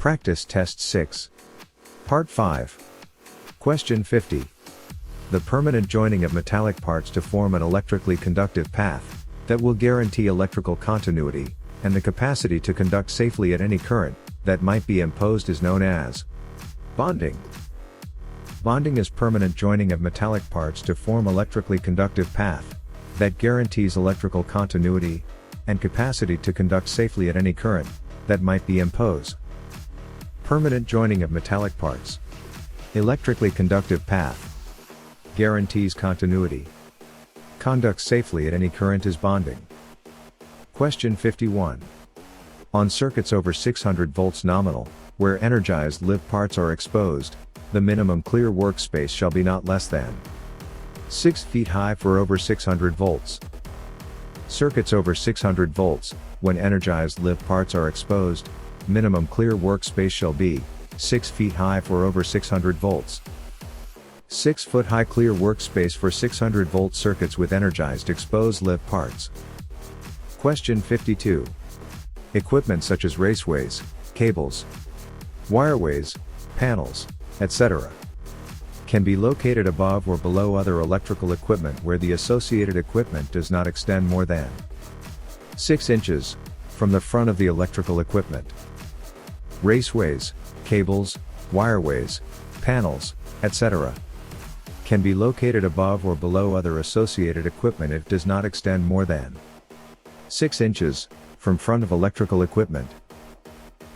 Practice Test 6. Part 5. Question 50. The permanent joining of metallic parts to form an electrically conductive path that will guarantee electrical continuity and the capacity to conduct safely at any current that might be imposed is known as bonding. Bonding is permanent joining of metallic parts to form electrically conductive path that guarantees electrical continuity and capacity to conduct safely at any current that might be imposed. Permanent joining of metallic parts. Electrically conductive path. Guarantees continuity. Conducts safely at any current is bonding. Question 51. On circuits over 600 volts nominal, where energized live parts are exposed, the minimum clear workspace shall be not less than 6 feet high for over 600 volts. Circuits over 600 volts, when energized live parts are exposed, minimum clear workspace shall be 6 feet high for over 600 volts. 6 foot high clear workspace for 600 volt circuits with energized exposed live parts. Question 52. Equipment such as raceways, cables, wireways, panels, etc. can be located above or below other electrical equipment where the associated equipment does not extend more than 6 inches from the front of the electrical equipment. Raceways, cables, wireways, panels, etc. can be located above or below other associated equipment if does not extend more than 6 inches from front of electrical equipment.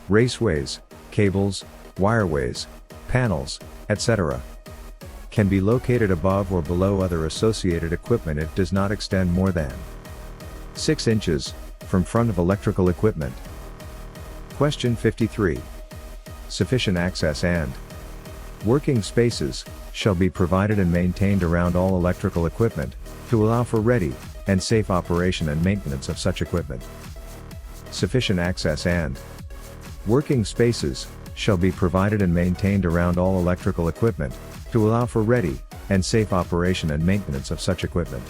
Raceways, cables, wireways, panels, etc. can be located above or below other associated equipment if does not extend more than 6 inches from front of electrical equipment. Question 53. Sufficient access and working spaces shall be provided and maintained around all electrical equipment to allow for ready and safe operation and maintenance of such equipment. Sufficient access and working spaces shall be provided and maintained around all electrical equipment to allow for ready and safe operation and maintenance of such equipment.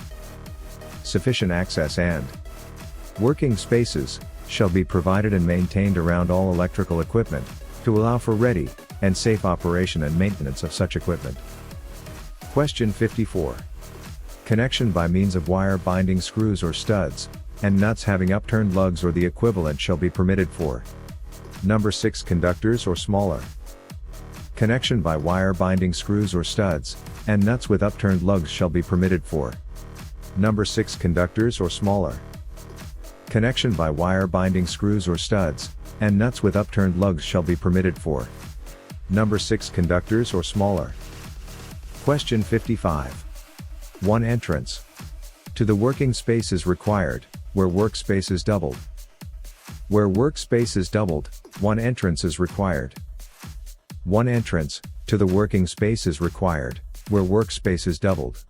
Sufficient access and working spaces shall be provided and maintained around all electrical equipment to allow for ready and safe operation and maintenance of such equipment. Question 54. Connection by means of wire binding screws or studs and nuts having upturned lugs or the equivalent shall be permitted for number 6 conductors or smaller. Connection by wire binding screws or studs and nuts with upturned lugs shall be permitted for number 6 conductors or smaller. Connection by wire binding screws or studs and nuts with upturned lugs shall be permitted for number 6 conductors or smaller. Question 55. One entrance to the working space is required, where workspace is doubled. Where workspace is doubled, one entrance is required. One entrance to the working space is required, where workspace is doubled.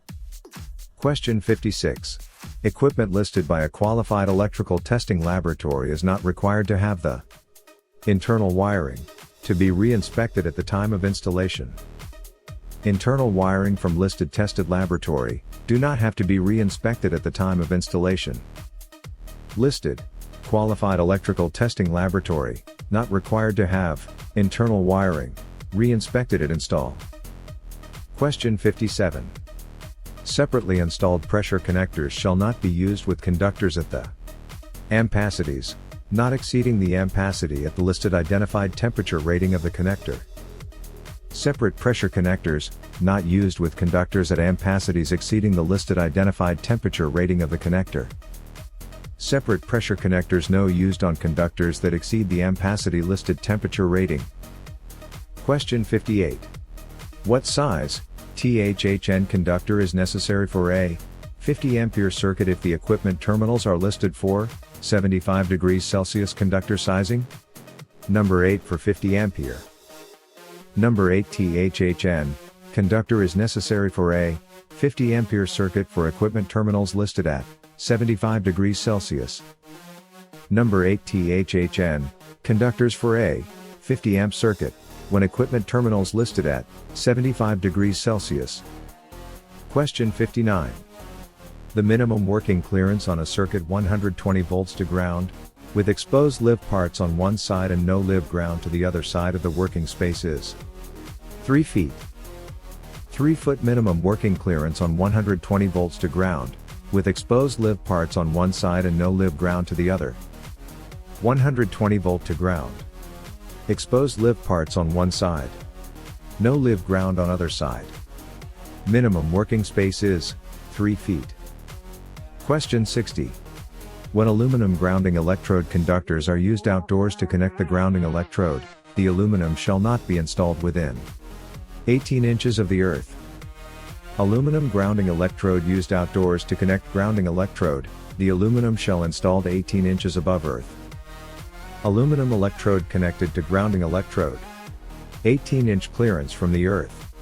Question 56. Equipment listed by a qualified electrical testing laboratory is not required to have the internal wiring to be re-inspected at the time of installation. Internal wiring from listed tested laboratory do not have to be re-inspected at the time of installation. Listed qualified electrical testing laboratory not required to have internal wiring re-inspected at install. Question 57. Separately installed pressure connectors shall not be used with conductors at the ampacities not exceeding the ampacity at the listed identified temperature rating of the connector. Separate pressure connectors not used with conductors at ampacities exceeding the listed identified temperature rating of the connector. Separate pressure connectors no used on conductors that exceed the ampacity listed temperature rating. Question 58. What size THHN conductor is necessary for a 50 ampere circuit if the equipment terminals are listed for 75 degrees Celsius conductor sizing? Number 8 for 50 ampere. Number 8 THHN conductor is necessary for a 50 ampere circuit for equipment terminals listed at 75 degrees Celsius. Number 8 THHN conductors for a 50 amp circuit when equipment terminals listed at 75 degrees Celsius. Question 59. The minimum working clearance on a circuit 120 volts to ground, with exposed live parts on one side and no live ground to the other side of the working space is 3 feet. 3-foot minimum working clearance on 120 volts to ground, with exposed live parts on one side and no live ground to the other. 120 volt to ground. Exposed live parts on one side. No live ground on other side. Minimum working space is 3 feet. Question 60. When aluminum grounding electrode conductors are used outdoors to connect the grounding electrode, the aluminum shall not be installed within 18 inches of the earth. Aluminum grounding electrode used outdoors to connect grounding electrode, the aluminum shall installed 18 inches above earth. Aluminum electrode connected to grounding electrode. 18-inch clearance from the earth.